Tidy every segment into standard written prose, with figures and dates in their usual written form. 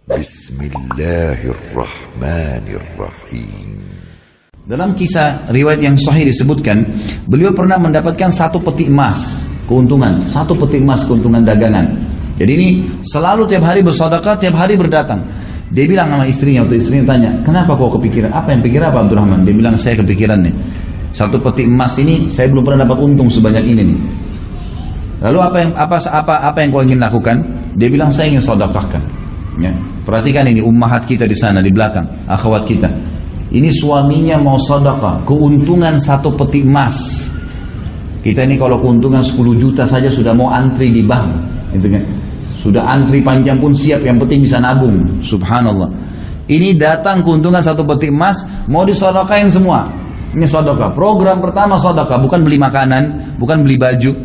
Bismillahirrahmanirrahim. Dalam kisah riwayat yang sahih disebutkan, beliau pernah mendapatkan 1 peti emas keuntungan, 1 peti emas keuntungan dagangan. Jadi ini selalu tiap hari bersedekah, tiap hari berdatang. Dia bilang sama istrinya, waktu istrinya tanya, kenapa kau kepikiran? Apa yang pikir apa Abdurrahman? Dia bilang, saya kepikiran nih, 1 peti emas ini saya belum pernah dapat untung sebanyak ini nih. Lalu apa yang kau ingin lakukan? Dia bilang, saya ingin sedekahkan. Ya. Perhatikan ini ummahat kita di sana di belakang, akhwat kita. Ini suaminya mau sedekah, keuntungan 1 peti emas. Kita ini kalau keuntungan 10 juta saja sudah mau antri di bank, gitu kan? Sudah antri panjang pun siap, yang penting bisa nabung. Subhanallah. Ini datang keuntungan 1 peti emas, mau disedekahin semua. Ini sedekah. Program pertama sedekah, bukan beli makanan, bukan beli baju.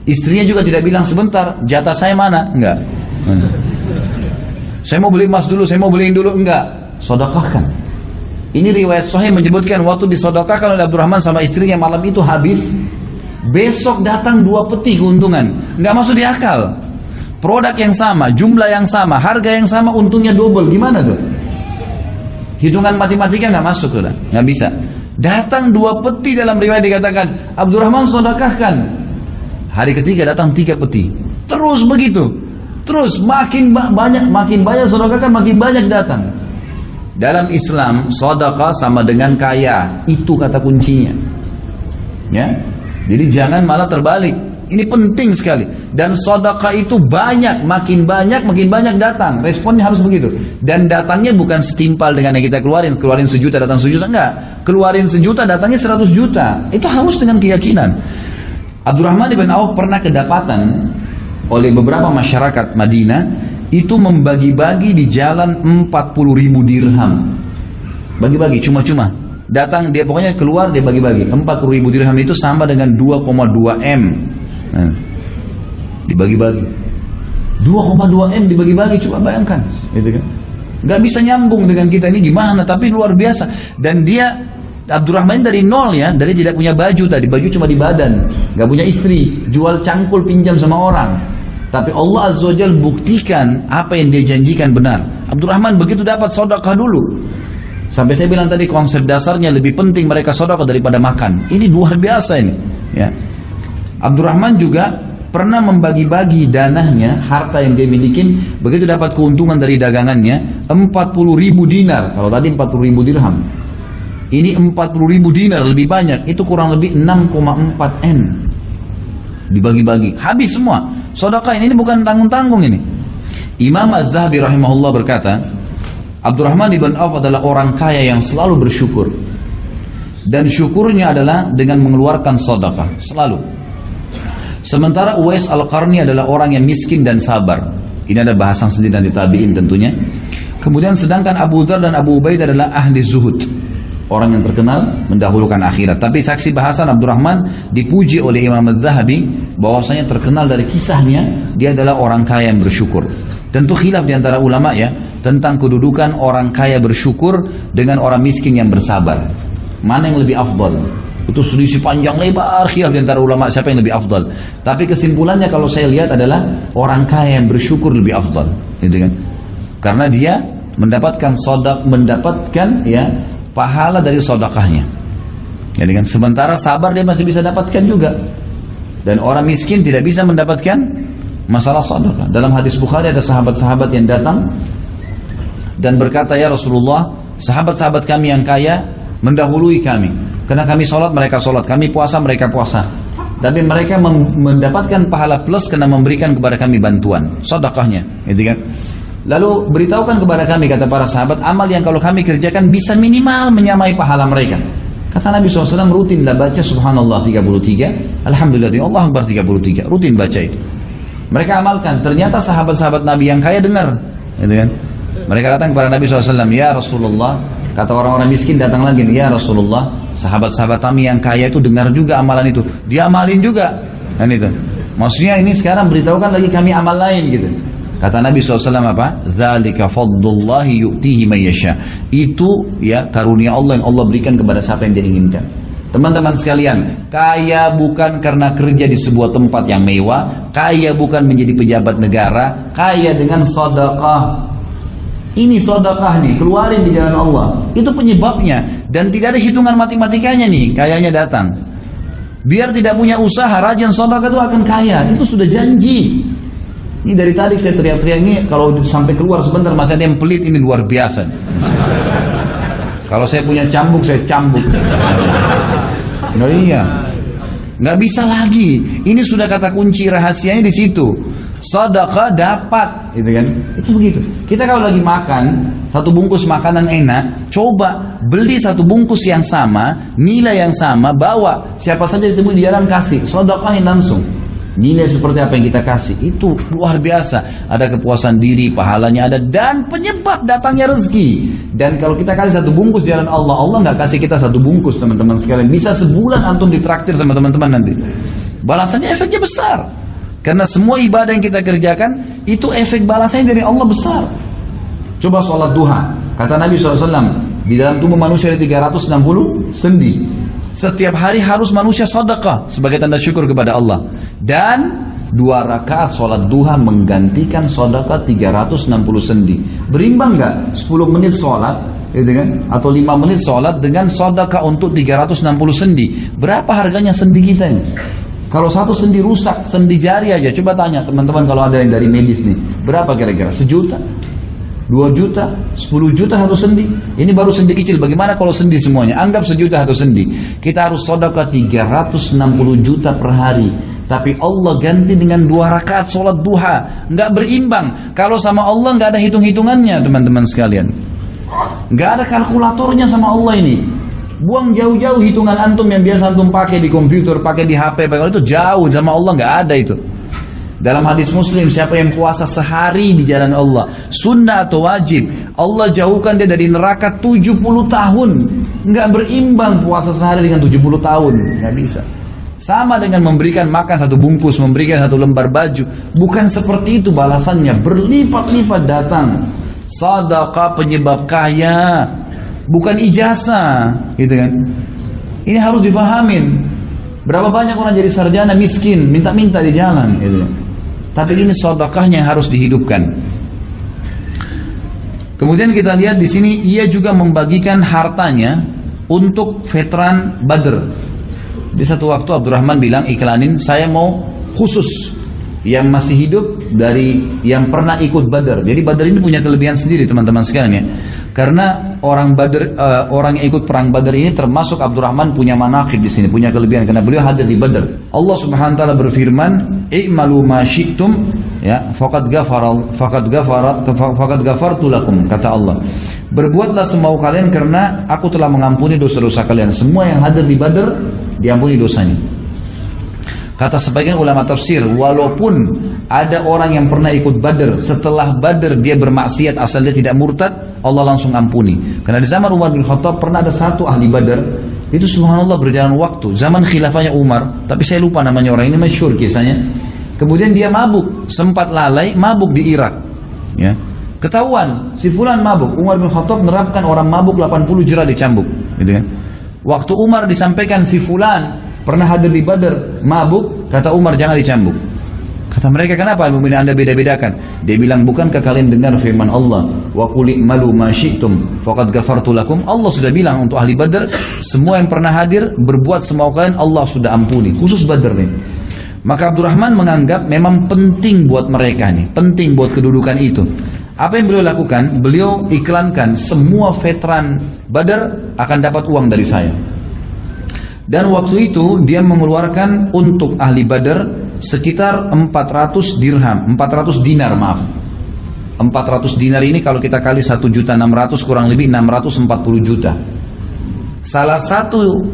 Istrinya juga tidak bilang sebentar, jatah saya mana? Enggak. Saya mau beli emas dulu, saya mau beliin dulu, enggak. Sedekahkan. Ini riwayat sahih menyebutkan waktu disedekahkan oleh Abdurrahman sama istrinya malam itu habis. Besok datang 2 peti keuntungan. Enggak masuk di akal. Produk yang sama, jumlah yang sama, harga yang sama, untungnya double. Gimana tuh? Hitungan matematika enggak masuk sudah, enggak bisa. Datang 2 peti dalam riwayat dikatakan, Abdurrahman sedekahkan. Hari ketiga datang 3 peti. Terus begitu. Terus makin banyak sedekahkan, makin banyak datang. Dalam Islam sedekah sama dengan kaya, itu kata kuncinya. Ya. Jadi jangan malah terbalik. Ini penting sekali. Dan sedekah itu makin banyak datang. Responnya harus begitu. Dan datangnya bukan setimpal dengan yang kita keluarin 1 juta datang 1 juta, enggak. Keluarin 1 juta datangnya 100 juta. Itu harus dengan keyakinan. Abdurrahman bin Auf pernah kedapatan oleh beberapa masyarakat Madinah itu membagi-bagi di jalan 40.000 dirham. Bagi-bagi cuma-cuma. Datang dia pokoknya keluar dia bagi-bagi. 40.000 dirham itu sama dengan 2,2 M. Nah, dibagi-bagi. 2,2 M dibagi-bagi, coba bayangkan, gitu kan? Gak bisa nyambung dengan kita ini gimana, tapi luar biasa. Dan dia Abdurrahman dari nol ya, dari tidak punya baju tadi, baju cuma di badan, gak punya istri, jual cangkul pinjam sama orang. Tapi Allah Azza wa Jalla buktikan apa yang dia janjikan benar. Abdurrahman begitu dapat sedekah dulu. Sampai saya bilang tadi konsep dasarnya lebih penting mereka sedekah daripada makan. Ini luar biasa ini. Ya. Abdurrahman juga pernah membagi-bagi danahnya, harta yang dia miliki, begitu dapat keuntungan dari dagangannya 40.000 dinar. Kalau tadi 40.000 dirham. Ini 40.000 dinar lebih banyak. Itu kurang lebih 6,4 M. Dibagi-bagi, habis semua. Sedekah ini bukan tanggung-tanggung ini. Imam Az-Zahabi rahimahullah berkata, Abdurrahman ibn Auf adalah orang kaya yang selalu bersyukur. Dan syukurnya adalah dengan mengeluarkan sedekah, selalu. Sementara Uwais Al-Qarni adalah orang yang miskin dan sabar. Ini ada bahasan sendiri dan ditabiin tentunya. Kemudian sedangkan Abu Dzar dan Abu Ubaidah adalah ahli zuhud. Orang yang terkenal mendahulukan akhirat. Tapi saksi bahasan Abdurrahman dipuji oleh Imam Az-Zahabi bahwasanya terkenal dari kisahnya dia adalah orang kaya yang bersyukur. Tentu khilaf di antara ulama ya tentang kedudukan orang kaya bersyukur dengan orang miskin yang bersabar. Mana yang lebih afdal? Itu selisih panjang lebar khilaf di antara ulama siapa yang lebih afdal. Tapi kesimpulannya kalau saya lihat adalah orang kaya yang bersyukur lebih afdal, gitu kan? Karena dia mendapatkan ya pahala dari sedekahnya. Jadi kan sementara sabar dia masih bisa dapatkan juga. Dan orang miskin tidak bisa mendapatkan masalah sedekah. Dalam hadis Bukhari ada sahabat-sahabat yang datang dan berkata, ya Rasulullah, sahabat-sahabat kami yang kaya mendahului kami. Karena kami sholat, mereka sholat. Kami puasa, mereka puasa. Tapi mereka mendapatkan pahala plus karena memberikan kepada kami bantuan sedekahnya, gitu kan? Lalu beritahukan kepada kami, kata para sahabat, amal yang kalau kami kerjakan bisa minimal menyamai pahala mereka. Kata Nabi SAW, rutinlah baca subhanallah 33, alhamdulillah, Allah Akbar 33, rutin baca itu. Mereka amalkan, ternyata sahabat-sahabat Nabi yang kaya dengar, gitu kan? Mereka datang kepada Nabi SAW, ya Rasulullah, kata orang-orang miskin datang lagi, ya Rasulullah, sahabat-sahabat kami yang kaya itu dengar juga amalan itu, dia amalin juga, dan itu. Maksudnya ini sekarang beritahukan lagi kami amal lain, gitu. Kata Nabi SAW apa? Dzalika fadlullahi yu'tihi man yasha. Itu ya karunia Allah yang Allah berikan kepada siapa yang dia inginkan. Teman-teman sekalian, kaya bukan karena kerja di sebuah tempat yang mewah, kaya bukan menjadi pejabat negara, kaya dengan sedekah. Ini sedekah nih, keluarin di jalan Allah. Itu penyebabnya. Dan tidak ada hitungan matematikanya nih, kayanya datang. Biar tidak punya usaha, rajin sedekah itu akan kaya. Itu sudah janji. Ini dari tadi saya teriak-teriak ini, kalau sampai keluar sebentar masih ada yang pelit, ini luar biasa. Kalau saya punya cambuk, saya cambuk. Nah iya, nggak bisa lagi. Ini sudah kata kunci rahasianya di situ. Sedekah dapat, gitu kan? Itu begitu. Kita kalau lagi makan satu bungkus makanan enak, coba beli satu bungkus yang sama, nilai yang sama, bawa siapa saja ditemui di jalan, kasih, sedekahin langsung. Nilai seperti apa yang kita kasih itu luar biasa. Ada kepuasan diri, pahalanya ada, dan penyebab datangnya rezeki. Dan kalau kita kasih satu bungkus jalan Allah, Allah nggak kasih kita satu bungkus, teman-teman sekalian. Bisa sebulan antum ditraktir sama teman-teman nanti. Balasannya efeknya besar. Karena semua ibadah yang kita kerjakan itu efek balasannya dari Allah besar. Coba sholat duha. Kata Nabi SAW, di dalam tubuh manusia ada 360 sendi. Setiap hari harus manusia sedekah sebagai tanda syukur kepada Allah. Dan 2 rakaat sholat duha menggantikan sedekah 360 sendi. Berimbang nggak? 10 menit sholat, gitu kan? Atau 5 menit sholat dengan sedekah untuk 360 sendi. Berapa harganya sendi kita ini? Kalau satu sendi rusak, sendi jari aja, coba tanya teman-teman kalau ada yang dari medis nih, berapa kira-kira? 1 juta? 2 juta? 10 juta satu sendi? Ini baru sendi kecil, bagaimana kalau sendi semuanya? Anggap 1 juta satu sendi. Kita harus sedekah 360 juta per hari. Tapi Allah ganti dengan 2 rakaat sholat duha. Nggak berimbang. Kalau sama Allah nggak ada hitung-hitungannya, teman-teman sekalian. Nggak ada kalkulatornya sama Allah ini. Buang jauh-jauh hitungan antum yang biasa antum pakai di komputer, pakai di HP, itu jauh, sama Allah nggak ada itu. Dalam hadis Muslim, siapa yang puasa sehari di jalan Allah, sunnah atau wajib, Allah jauhkan dia dari neraka 70 tahun. Nggak berimbang puasa sehari dengan 70 tahun, nggak bisa. Sama dengan memberikan makan satu bungkus, memberikan satu lembar baju. Bukan seperti itu balasannya, berlipat-lipat datang. Sedekah penyebab kaya, bukan ijazah, gitu kan? Ini harus difahamin. Berapa banyak orang jadi sarjana miskin, minta-minta di jalan, gitu. Tapi ini sedekahnya yang harus dihidupkan. Kemudian kita lihat di sini, ia juga membagikan hartanya untuk veteran Badr. Di satu waktu Abdurrahman bilang, iklanin, saya mau khusus yang masih hidup dari yang pernah ikut Badr. Jadi Badr ini punya kelebihan sendiri, teman-teman sekalian ya. Karena orang Badr, orang yang ikut perang Badr ini termasuk Abdurrahman punya manaqib di sini, punya kelebihan karena beliau hadir di Badr. Allah Subhanahu wa taala berfirman, "I'malu ma syi'tum," ya, faqad ghafartu lakum, kata Allah. Berbuatlah semau kalian karena aku telah mengampuni dosa-dosa kalian. Semua yang hadir di Badr diampuni dosanya. Kata sebagian ulama tafsir, walaupun ada orang yang pernah ikut Badr, setelah Badr dia bermaksiat asal dia tidak murtad, Allah langsung ampuni. Karena di zaman Umar bin Khattab pernah ada satu ahli Badr, itu subhanallah berjalan waktu, zaman khilafahnya Umar, tapi saya lupa namanya orang ini, masyhur kisahnya. Kemudian dia mabuk, sempat lalai, mabuk di Irak. Ya. Ketahuan, si fulan mabuk. Umar bin Khattab menerapkan orang mabuk 80 jerah dicambuk. Gitu kan. Waktu Umar disampaikan si fulan pernah hadir di Badr, mabuk, kata Umar jangan dicambuk. Kata mereka, kenapa mukmin Anda beda-bedakan? Dia bilang, bukankah kalian dengar firman Allah, wa qul i'malu ma syi'tum faqad ghafartu lakum? Allah sudah bilang untuk ahli Badr, semua yang pernah hadir berbuat semau kalian Allah sudah ampuni, khusus Badr nih. Maka Abdurrahman menganggap memang penting buat mereka nih, penting buat kedudukan itu. Apa yang beliau lakukan? Beliau iklankan semua veteran Badr akan dapat uang dari saya. Dan waktu itu dia mengeluarkan untuk ahli Badr sekitar 400 dirham, 400 dinar maaf. 400 dinar ini kalau kita kali 1.600.000 kurang lebih 640 juta. Salah satu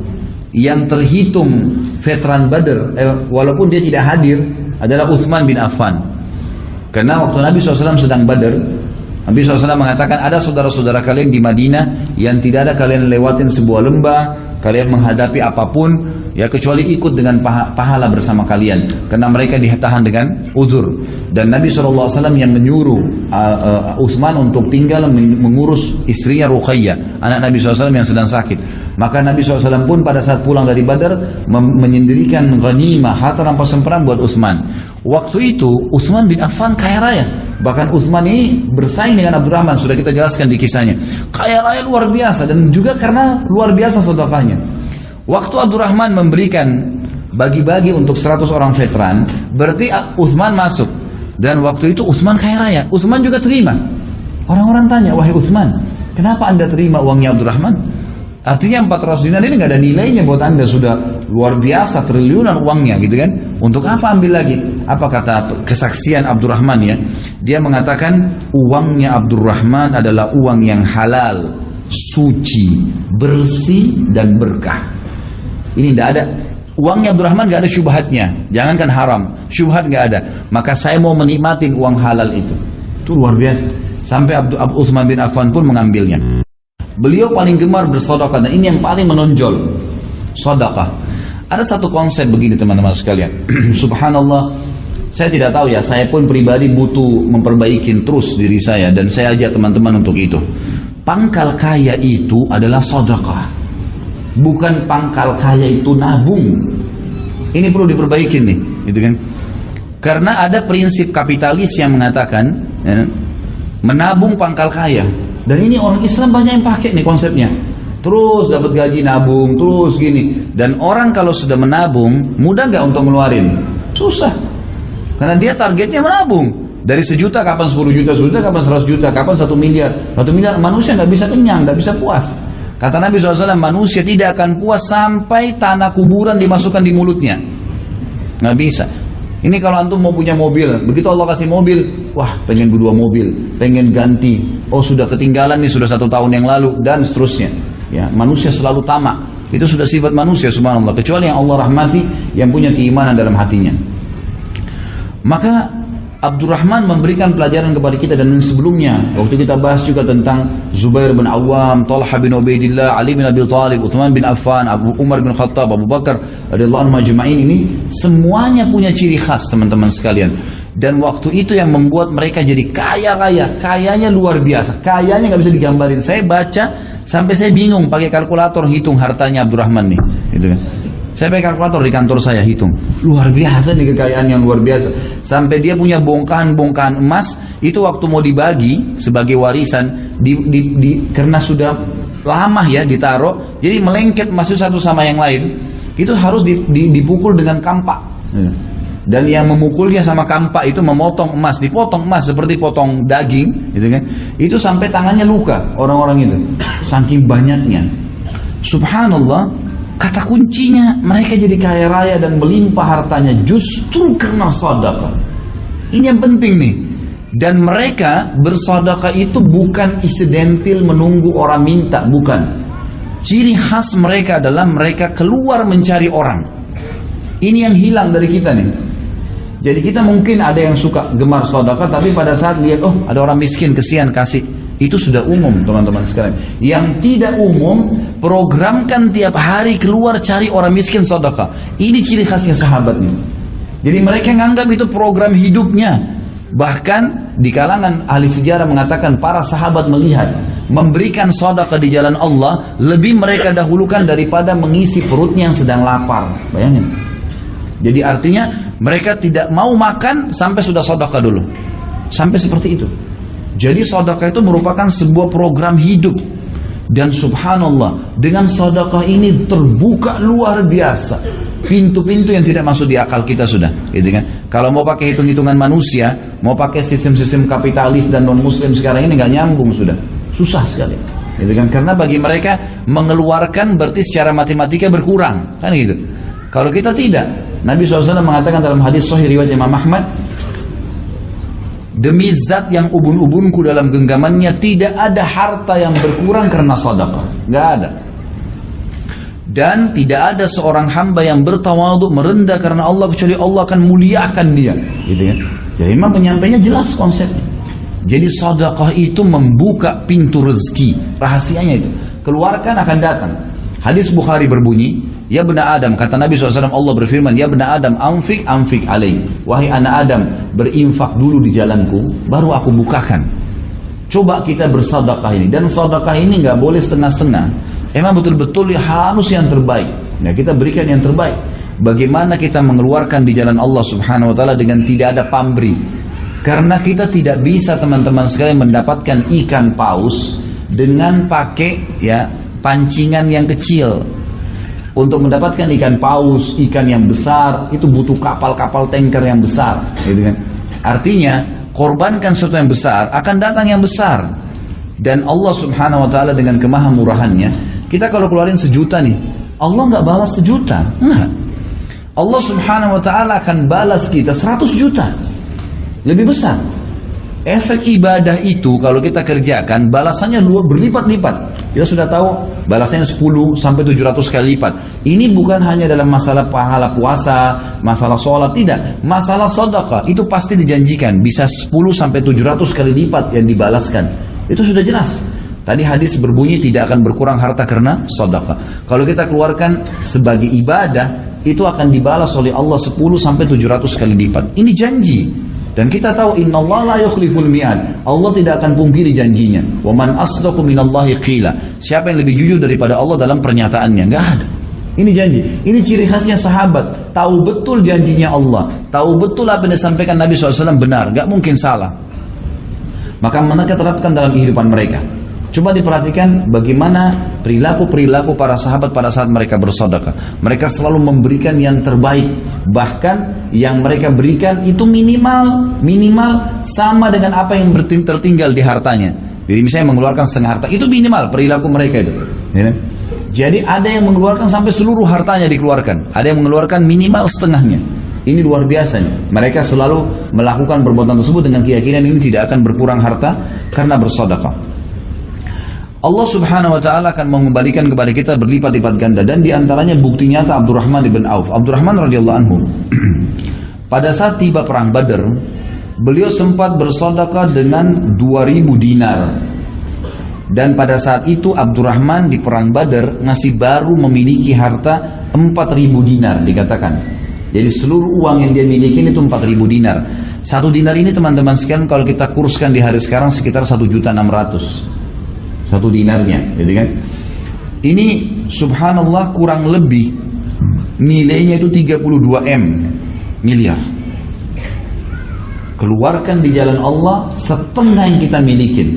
yang terhitung veteran Badr, walaupun dia tidak hadir, adalah Uthman bin Affan. Karena waktu Nabi SAW sedang Badr, Nabi SAW mengatakan, ada saudara-saudara kalian di Madinah yang tidak ada kalian lewatin sebuah lembah, kalian menghadapi apapun, ya kecuali ikut dengan pahala bersama kalian, karena mereka ditahan dengan udzur. Dan Nabi SAW yang menyuruh Utsman untuk tinggal mengurus istrinya Ruqayyah, anak Nabi SAW yang sedang sakit. Maka Nabi SAW pun pada saat pulang dari Badar menyendirikan ghanimah, harta rampasan perang buat Utsman. Waktu itu Utsman bin Affan kaya raya. Bahkan Utsman ini bersaing dengan Abdurrahman, sudah kita jelaskan di kisahnya. Kaya raya luar biasa, dan juga karena luar biasa sedekahnya. Waktu Abdurrahman memberikan bagi-bagi untuk 100 orang veteran, berarti Utsman masuk. Dan waktu itu Utsman kaya raya, Utsman juga terima. Orang-orang tanya, wahai Utsman, kenapa anda terima uangnya Abdurrahman? Artinya 400 dinar ini nggak ada nilainya buat anda, sudah luar biasa, triliunan uangnya gitu kan. Untuk apa ambil lagi? Apa kata kesaksian Abdurrahman ya? Dia mengatakan uangnya Abdurrahman adalah uang yang halal, suci, bersih dan berkah. Ini tidak ada, uangnya Abdurrahman nggak ada syubhatnya, jangankan haram, syubhat nggak ada. Maka saya mau menikmati uang halal itu luar biasa. Sampai Utsman bin Affan pun mengambilnya. Beliau paling gemar bersedekah, dan ini yang paling menonjol, sedekah. Ada satu konsep begini teman-teman sekalian. Subhanallah, saya tidak tahu ya, saya pun pribadi butuh memperbaiki terus diri saya, dan saya ajak teman-teman untuk itu. Pangkal kaya itu adalah sedekah, bukan pangkal kaya itu nabung. Ini perlu diperbaiki nih, gitu kan? Karena ada prinsip kapitalis yang mengatakan ya, menabung pangkal kaya. Dan ini orang Islam banyak yang pakai nih konsepnya. Terus dapat gaji nabung, terus gini. Dan orang kalau sudah menabung, mudah nggak untuk ngeluarin? Susah. Karena dia targetnya menabung. Dari 1 juta kapan 10 juta, 10 juta kapan 100 juta, kapan 1 miliar. 1 miliar manusia nggak bisa kenyang, nggak bisa puas. Kata Nabi SAW, manusia tidak akan puas sampai tanah kuburan dimasukkan di mulutnya. Nggak bisa. Ini kalau antum mau punya mobil, begitu Allah kasih mobil, wah pengen 2 mobil, pengen ganti, oh sudah ketinggalan nih, sudah 1 tahun yang lalu, dan seterusnya. Ya, manusia selalu tamak, itu sudah sifat manusia subhanallah, kecuali yang Allah rahmati, yang punya keimanan dalam hatinya. Maka Abdurrahman memberikan pelajaran kepada kita, dan sebelumnya waktu kita bahas juga tentang Zubair bin Awam, Talha bin Ubaidillah, Ali bin Abi Thalib, Utsman bin Affan, Abu Umar bin Khattab, Abu Bakar radhiyallahu anhum ajma'in, ini semuanya punya ciri khas teman-teman sekalian. Dan waktu itu yang membuat mereka jadi kaya raya, kayanya luar biasa, kayanya nggak bisa digambarin. Saya baca sampai saya bingung pakai kalkulator hitung hartanya Abdurrahman nih, gitu kan. Saya pakai kalkulator di kantor saya hitung. Luar biasa nih, kekayaan yang luar biasa. Sampai dia punya bongkahan-bongkahan emas, itu waktu mau dibagi sebagai warisan, karena sudah lama ya ditaruh, jadi melengket masuk satu sama yang lain. Itu harus dipukul dengan kampak. Dan yang memukulnya sama kampak itu memotong emas, dipotong emas seperti potong daging, gitu kan. Itu sampai tangannya luka orang-orang itu, saking banyaknya. Subhanallah. Kata kuncinya mereka jadi kaya raya dan melimpah hartanya justru karena sedekah. Ini yang penting nih. Dan mereka bersedekah itu bukan insidental menunggu orang minta, bukan. Ciri khas mereka adalah mereka keluar mencari orang. Ini yang hilang dari kita nih. Jadi kita mungkin ada yang suka gemar sedekah, tapi pada saat lihat, oh ada orang miskin, kesian kasih. Itu sudah umum teman-teman sekalian. Yang tidak umum, programkan tiap hari keluar cari orang miskin sedekah. Ini ciri khasnya sahabat nih. Jadi mereka menganggap itu program hidupnya. Bahkan di kalangan ahli sejarah mengatakan para sahabat melihat memberikan sedekah di jalan Allah lebih mereka dahulukan daripada mengisi perutnya yang sedang lapar. Bayangin. Jadi artinya mereka tidak mau makan sampai sudah sedekah dulu. Sampai seperti itu. Jadi sedekah itu merupakan sebuah program hidup. Dan subhanallah, dengan sedekah ini terbuka luar biasa pintu-pintu yang tidak masuk di akal kita sudah, gitu kan. Kalau mau pakai hitung-hitungan manusia, mau pakai sistem-sistem kapitalis dan non-muslim sekarang ini nggak nyambung sudah. Susah sekali. Gitu kan? Karena bagi mereka mengeluarkan berarti secara matematika berkurang, kan gitu. Kalau kita tidak, Nabi SAW mengatakan dalam hadis sahih riwayat Imam Ahmad, demi zat yang ubun-ubunku dalam genggamannya, tidak ada harta yang berkurang karena sedekah. Nggak ada. Dan tidak ada seorang hamba yang bertawadhu merendah karena Allah kecuali Allah akan muliakan dia. Gitu kan? Jadi memang penyampainya jelas konsepnya. Jadi sedekah itu membuka pintu rezeki. Rahasianya itu. Keluarkan akan datang. Hadis Bukhari berbunyi, Ya bena Adam, kata Nabi SAW, Allah berfirman, ya bena Adam, anfik alaih. Wahai anak Adam, berinfak dulu di jalanku, baru aku bukakan. Coba kita bersedekah ini. Dan sedekah ini nggak boleh setengah-setengah. Emang betul-betul harus yang terbaik. Nah, kita berikan yang terbaik. Bagaimana kita mengeluarkan di jalan Allah Subhanahu wa Ta'ala dengan tidak ada pamrih. Karena kita tidak bisa, teman-teman sekalian, mendapatkan ikan paus dengan pakai pancingan yang kecil. Untuk mendapatkan ikan paus, ikan yang besar, itu butuh kapal-kapal tanker yang besar, gitu kan? Artinya, korbankan sesuatu yang besar, akan datang yang besar. Dan Allah Subhanahu wa Ta'ala dengan kemahamurahannya, kita kalau keluarin 1 juta nih, Allah nggak balas 1 juta, enggak. Allah Subhanahu wa Ta'ala akan balas kita 100 juta, lebih besar. Efek ibadah itu kalau kita kerjakan, balasannya berlipat-lipat. Kita sudah tahu balasannya 10 sampai 700 kali lipat. Ini bukan hanya dalam masalah pahala puasa, masalah sholat, tidak. Masalah sedekah itu pasti dijanjikan bisa 10 sampai 700 kali lipat yang dibalaskan. Itu sudah jelas. Tadi hadis berbunyi tidak akan berkurang harta karena sedekah. Kalau kita keluarkan sebagai ibadah, itu akan dibalas oleh Allah 10 sampai 700 kali lipat. Ini janji. Dan kita tahu innallaha la yukhliful mi'ad. Allah tidak akan pungkiri janjinya. Wa man asdaqu minallahi qila. Siapa yang lebih jujur daripada Allah dalam pernyataannya? Enggak ada. Ini janji. Ini ciri khasnya sahabat. Tahu betul janjinya Allah. Tahu betul apa yang disampaikan Nabi SAW benar. Enggak mungkin salah. Maka mereka terapkan dalam kehidupan mereka. Coba diperhatikan bagaimana perilaku-perilaku para sahabat pada saat mereka bersedekah. Mereka selalu memberikan yang terbaik. Bahkan yang mereka berikan itu minimal sama dengan apa yang tertinggal di hartanya. Jadi misalnya mengeluarkan setengah harta, itu minimal perilaku mereka itu. Ya. Jadi ada yang mengeluarkan sampai seluruh hartanya dikeluarkan. Ada yang mengeluarkan minimal setengahnya. Ini luar biasa nih. Mereka selalu melakukan perbuatan tersebut dengan keyakinan ini tidak akan berkurang harta karena bersedekah. Allah Subhanahu wa Ta'ala akan mengembalikan kepada kita berlipat-lipat ganda. Dan diantaranya bukti nyata Abdurrahman ibn Auf. Abdurrahman radhiyallahu anhu pada saat tiba perang Badar, beliau sempat bersedekah dengan 2000 dinar. Dan pada saat itu Abdurrahman di perang Badar masih baru memiliki harta 4000 dinar dikatakan. Jadi seluruh uang yang dia miliki itu 4000 dinar. 1 dinar ini teman-teman sekalian kalau kita kurskan di hari sekarang sekitar 1.600.000. 1 dinarnya, gitu kan? Ini subhanallah kurang lebih nilainya itu 32 miliar. Keluarkan di jalan Allah setengah yang kita miliki.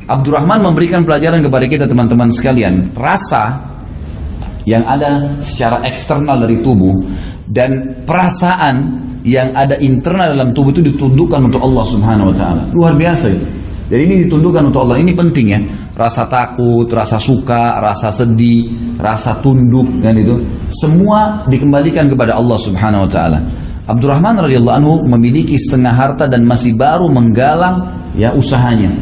Abdurrahman memberikan pelajaran kepada kita teman-teman sekalian. Rasa yang ada secara eksternal dari tubuh dan perasaan yang ada internal dalam tubuh itu ditundukkan untuk Allah Subhanahu wa Ta'ala. Luar biasa itu. Jadi ini ditundukkan untuk Allah. Ini penting ya. Rasa takut, rasa suka, rasa sedih, rasa tunduk dan itu semua dikembalikan kepada Allah Subhanahu wa Ta'ala. Abdurrahman radhiyallahu anhu memiliki setengah harta dan masih baru menggalang usahanya.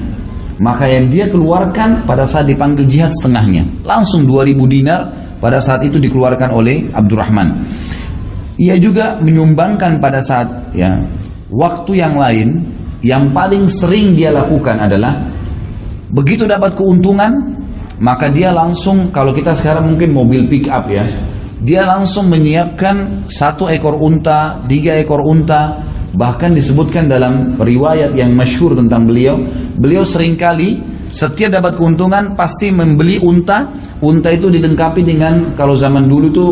Maka yang dia keluarkan pada saat dipanggil jihad setengahnya. Langsung 2000 dinar pada saat itu dikeluarkan oleh Abdurrahman. Ia juga menyumbangkan pada saat waktu yang lain, yang paling sering dia lakukan adalah begitu dapat keuntungan, maka dia langsung, kalau kita sekarang mungkin mobil pick up dia langsung menyiapkan 1 ekor unta, 3 ekor unta. Bahkan disebutkan dalam riwayat yang masyhur tentang beliau seringkali setiap dapat keuntungan pasti membeli unta. Unta itu dilengkapi dengan, kalau zaman dulu tuh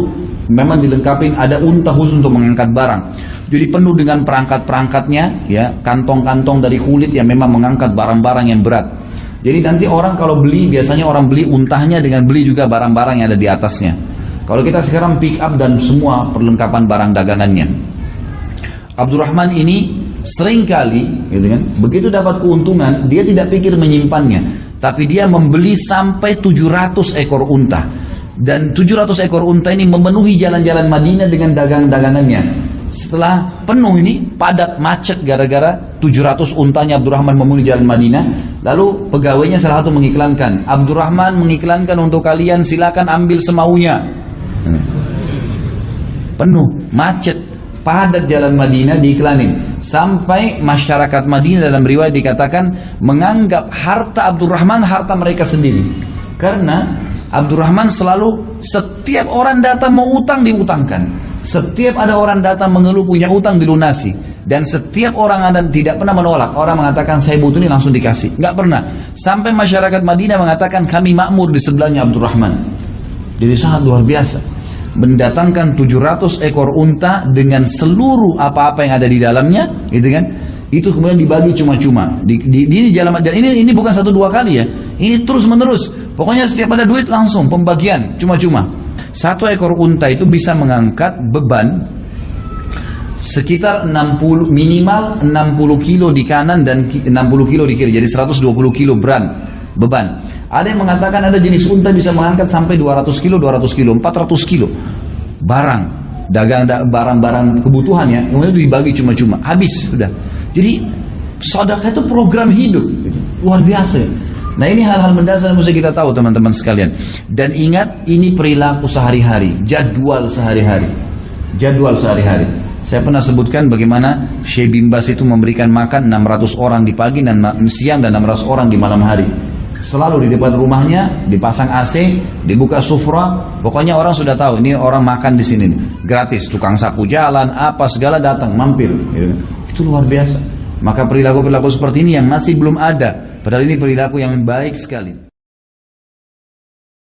memang dilengkapi ada unta khusus untuk mengangkat barang. Jadi penuh dengan perangkat-perangkatnya, kantong-kantong dari kulit yang memang mengangkat barang-barang yang berat. Jadi nanti orang kalau beli, biasanya orang beli untahnya dengan beli juga barang-barang yang ada di atasnya. Kalau kita sekarang pick up dan semua perlengkapan barang dagangannya. Abdurrahman ini seringkali, gitu kan, begitu dapat keuntungan, dia tidak pikir menyimpannya, tapi dia membeli sampai 700 ekor unta. Dan 700 ekor unta ini memenuhi jalan-jalan Madinah dengan dagangannya. Setelah penuh ini, padat, macet gara-gara 700 untanya Abdurrahman memenuhi jalan Madinah. Lalu pegawainya salah satu mengiklankan, Abdurrahman mengiklankan untuk kalian, silakan ambil semaunya. Penuh, macet, padat jalan Madinah diiklanin. Sampai masyarakat Madinah dalam riwayat dikatakan menganggap harta Abdurrahman harta mereka sendiri. Karena Abdurrahman selalu Setiap orang datang mau utang diutangkan. Setiap ada orang datang mengeluh punya utang dilunasi. Dan setiap orang ada tidak pernah menolak. Orang mengatakan saya butuh ini langsung dikasih. Nggak pernah. Sampai masyarakat Madinah mengatakan kami makmur di sebelahnya Abdurrahman. Jadi sangat luar biasa. Mendatangkan 700 ekor unta dengan seluruh apa-apa yang ada di dalamnya, gitu kan? Itu kemudian dibagi cuma-cuma. Di jalan, dan ini bukan 1-2 kali ya. Ini terus menerus. Pokoknya setiap ada duit langsung pembagian cuma-cuma. Satu ekor unta itu bisa mengangkat beban sekitar 60 minimal 60 kilo di kanan dan 60 kilo di kiri. Jadi 120 kilo beban. Ada yang mengatakan ada jenis unta bisa mengangkat sampai 200 kilo, 400 kilo barang, barang-barang kebutuhan ya, kemudian itu dibagi cuma-cuma, habis sudah. Jadi sedekah itu program hidup, luar biasa. Nah ini hal-hal mendasar yang mesti kita tahu teman-teman sekalian. Dan ingat ini perilaku sehari-hari, jadwal sehari-hari. Saya pernah sebutkan bagaimana Syekh bin Baz itu memberikan makan 600 orang di pagi dan siang dan 600 orang di malam hari. Selalu di depan rumahnya dipasang AC, dibuka sufra, pokoknya orang sudah tahu ini orang makan di sini gratis, tukang sapu jalan apa segala datang mampir, gitu. Itu luar biasa. Maka perilaku-perilaku seperti ini yang masih belum ada, padahal ini perilaku yang baik sekali.